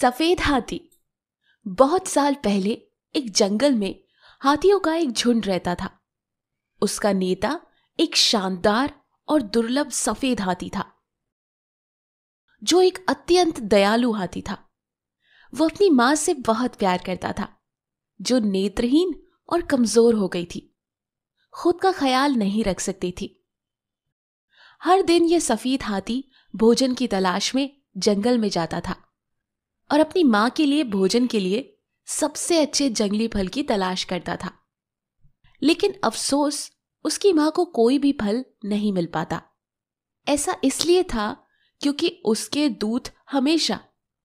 सफेद हाथी। बहुत साल पहले एक जंगल में हाथियों का एक झुंड रहता था। उसका नेता एक शानदार और दुर्लभ सफेद हाथी था, जो एक अत्यंत दयालु हाथी था। वो अपनी मां से बहुत प्यार करता था, जो नेत्रहीन और कमजोर हो गई थी, खुद का ख्याल नहीं रख सकती थी। हर दिन यह सफेद हाथी भोजन की तलाश में जंगल में जाता था और अपनी मां के लिए भोजन के लिए सबसे अच्छे जंगली फल की तलाश करता था। लेकिन अफसोस, उसकी मां को कोई भी फल नहीं मिल पाता। ऐसा इसलिए था क्योंकि उसके दूत हमेशा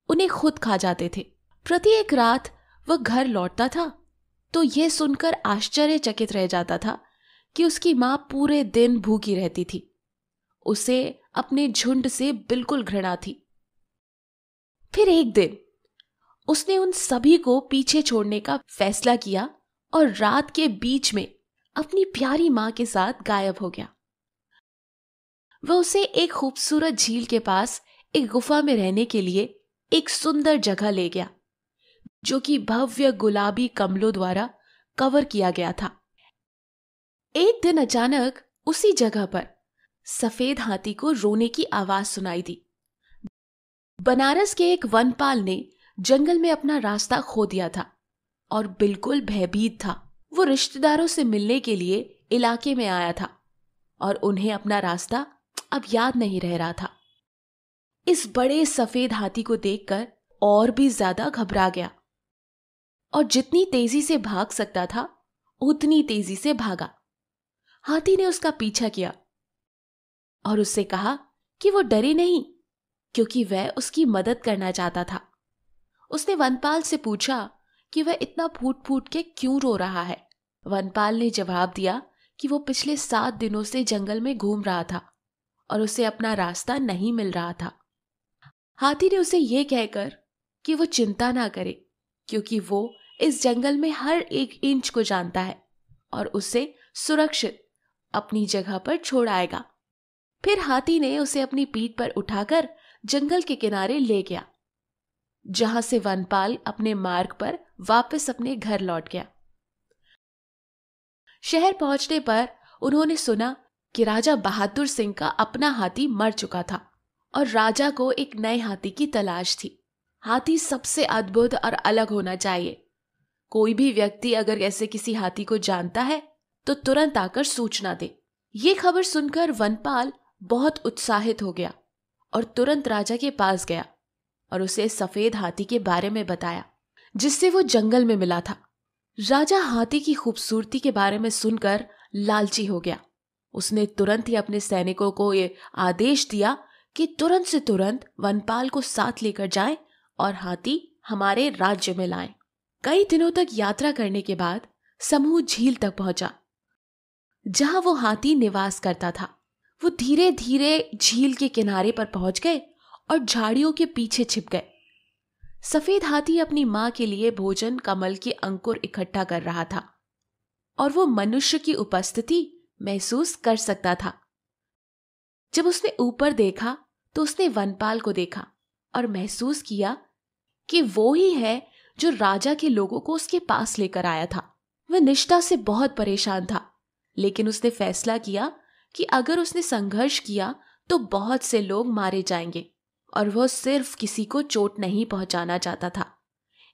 उन्हें खुद खा जाते थे। प्रत्येक रात वह घर लौटता था तो यह सुनकर आश्चर्यचकित रह जाता था कि उसकी मां पूरे दिन भूखी रहती थी। उसे अपने झुंड से बिल्कुल घृणा थी। फिर एक दिन उसने उन सभी को पीछे छोड़ने का फैसला किया और रात के बीच में अपनी प्यारी मां के साथ गायब हो गया। वह उसे एक खूबसूरत झील के पास एक गुफा में रहने के लिए एक सुंदर जगह ले गया, जो कि भव्य गुलाबी कमलों द्वारा कवर किया गया था। एक दिन अचानक उसी जगह पर सफेद हाथी को रोने की आवाज सुनाई दी। बनारस के एक वनपाल ने जंगल में अपना रास्ता खो दिया था और बिल्कुल भयभीत था। वो रिश्तेदारों से मिलने के लिए इलाके में आया था और उन्हें अपना रास्ता अब याद नहीं रह रहा था। इस बड़े सफेद हाथी को देखकर और भी ज्यादा घबरा गया और जितनी तेजी से भाग सकता था उतनी तेजी से भागा। हाथी ने उसका पीछा किया और उससे कहा कि वो डरे नहीं, क्योंकि वह उसकी मदद करना चाहता था। उसने वनपाल से पूछा कि वह इतना फूट फूट के क्यों रो रहा है। वनपाल ने जवाब दिया कि वो पिछले 7 दिनों से जंगल में घूम रहा था और उसे अपना रास्ता नहीं मिल रहा था। हाथी ने उसे यह कहकर कि वो चिंता ना करे, क्योंकि वो इस जंगल में हर एक इंच को जानता है और उसे सुरक्षित अपनी जगह पर छोड़ आएगा। फिर हाथी ने उसे अपनी पीठ पर उठाकर जंगल के किनारे ले गया, जहां से वनपाल अपने मार्ग पर वापस अपने घर लौट गया। शहर पहुंचने पर उन्होंने सुना कि राजा बहादुर सिंह का अपना हाथी मर चुका था और राजा को एक नए हाथी की तलाश थी। हाथी सबसे अद्भुत और अलग होना चाहिए। कोई भी व्यक्ति अगर ऐसे किसी हाथी को जानता है तो तुरंत आकर सूचना दे। ये खबर सुनकर वनपाल बहुत उत्साहित हो गया और तुरंत राजा के पास गया और उसे सफेद हाथी के बारे में बताया, जिससे वो जंगल में मिला था। राजा हाथी की खूबसूरती के बारे में सुनकर लालची हो गया। उसने तुरंत ही अपने सैनिकों को ये आदेश दिया कि तुरंत से तुरंत वनपाल को साथ लेकर जाएं और हाथी हमारे राज्य में लाएं। कई दिनों तक यात्रा करने के बाद समूह झील तक पहुंचा, जहां वो हाथी निवास करता था। वो धीरे धीरे झील के किनारे पर पहुंच गए और झाड़ियों के पीछे छिप गए। सफेद हाथी अपनी मां के लिए भोजन कमल के अंकुर इकट्ठा कर रहा था और वो मनुष्य की उपस्थिति महसूस कर सकता था। जब उसने ऊपर देखा तो उसने वनपाल को देखा और महसूस किया कि वो ही है जो राजा के लोगों को उसके पास लेकर आया था। वह निष्ठा से बहुत परेशान था, लेकिन उसने फैसला किया कि अगर उसने संघर्ष किया तो बहुत से लोग मारे जाएंगे और वह सिर्फ किसी को चोट नहीं पहुंचाना चाहता था।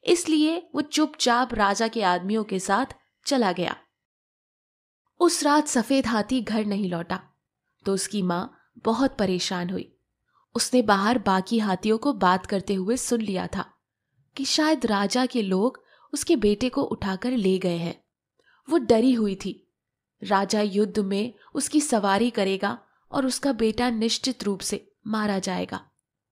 इसलिए वो चुपचाप राजा के आदमियों के साथ चला गया। उस रात सफेद हाथी घर नहीं लौटा तो उसकी मां बहुत परेशान हुई। उसने बाहर बाकी हाथियों को बात करते हुए सुन लिया था कि शायद राजा के लोग उसके बेटे को उठाकर ले गए हैं। वो डरी हुई थी। राजा युद्ध में उसकी सवारी करेगा और उसका बेटा निश्चित रूप से मारा जाएगा।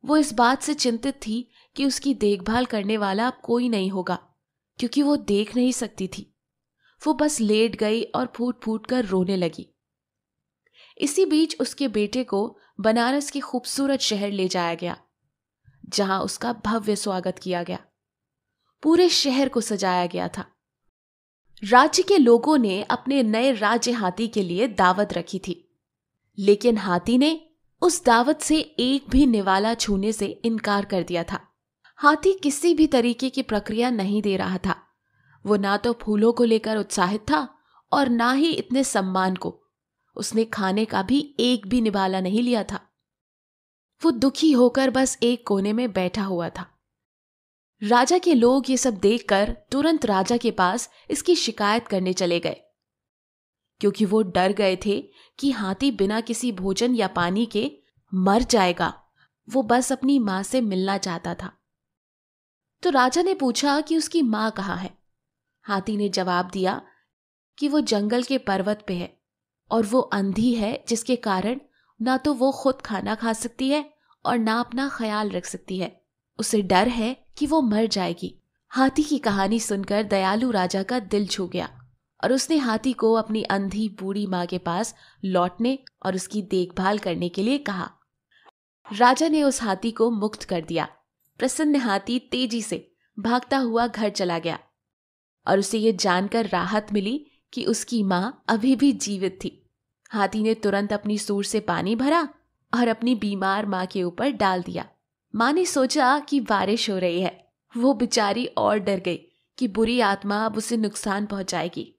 वो इस बात से चिंतित थी कि उसकी देखभाल करने वाला अब कोई नहीं होगा, क्योंकि वो देख नहीं सकती थी। वो बस लेट गई और फूट फूट कर रोने लगी। इसी बीच उसके बेटे को बनारस के खूबसूरत शहर ले जाया गया, जहां उसका भव्य स्वागत किया गया। पूरे शहर को सजाया गया था। राज्य के लोगों ने अपने नए राज्य हाथी के लिए दावत रखी थी, लेकिन हाथी ने उस दावत से एक भी निवाला छूने से इनकार कर दिया था। हाथी किसी भी तरीके की प्रक्रिया नहीं दे रहा था। वो ना तो फूलों को लेकर उत्साहित था और ना ही इतने सम्मान को। उसने खाने का भी एक भी निवाला नहीं लिया था। वो दुखी होकर बस एक कोने में बैठा हुआ था। राजा के लोग ये सब देखकर तुरंत राजा के पास इसकी शिकायत करने चले गए, क्योंकि वो डर गए थे कि हाथी बिना किसी भोजन या पानी के मर जाएगा। वो बस अपनी मां से मिलना चाहता था। तो राजा ने पूछा कि उसकी मां कहाँ है। हाथी ने जवाब दिया कि वो जंगल के पर्वत पे है और वो अंधी है, जिसके कारण ना तो वो खुद खाना खा सकती है और ना अपना ख्याल रख सकती है। उसे डर है कि वो मर जाएगी। हाथी की कहानी सुनकर दयालु राजा का दिल छू गया और उसने हाथी को अपनी अंधी बूढ़ी मां के पास लौटने और उसकी देखभाल करने के लिए कहा। राजा ने उस हाथी को मुक्त कर दिया। प्रसन्न हाथी तेजी से भागता हुआ घर चला गया और उसे ये जानकर राहत मिली कि उसकी मां अभी भी जीवित थी। हाथी ने तुरंत अपनी सूंड से पानी भरा और अपनी बीमार मां के ऊपर डाल दिया। मां ने सोचा कि बारिश हो रही है। वो बेचारी और डर गई कि बुरी आत्मा अब उसे नुकसान पहुंचाएगी।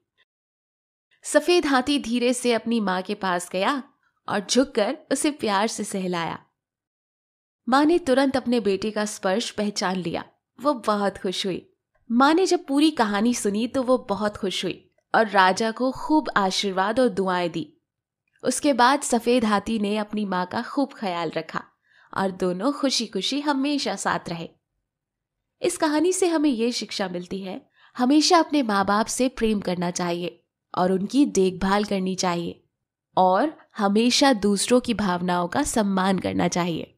सफेद हाथी धीरे से अपनी मां के पास गया और झुककर उसे प्यार से सहलाया। मां ने तुरंत अपने बेटे का स्पर्श पहचान लिया। वो बहुत खुश हुई। मां ने जब पूरी कहानी सुनी तो वो बहुत खुश हुई और राजा को खूब आशीर्वाद और दुआएं दी। उसके बाद सफेद हाथी ने अपनी मां का खूब ख्याल रखा और दोनों खुशी खुशी हमेशा साथ रहे। इस कहानी से हमें ये शिक्षा मिलती है, हमेशा अपने माँ बाप से प्रेम करना चाहिए और उनकी देखभाल करनी चाहिए और हमेशा दूसरों की भावनाओं का सम्मान करना चाहिए।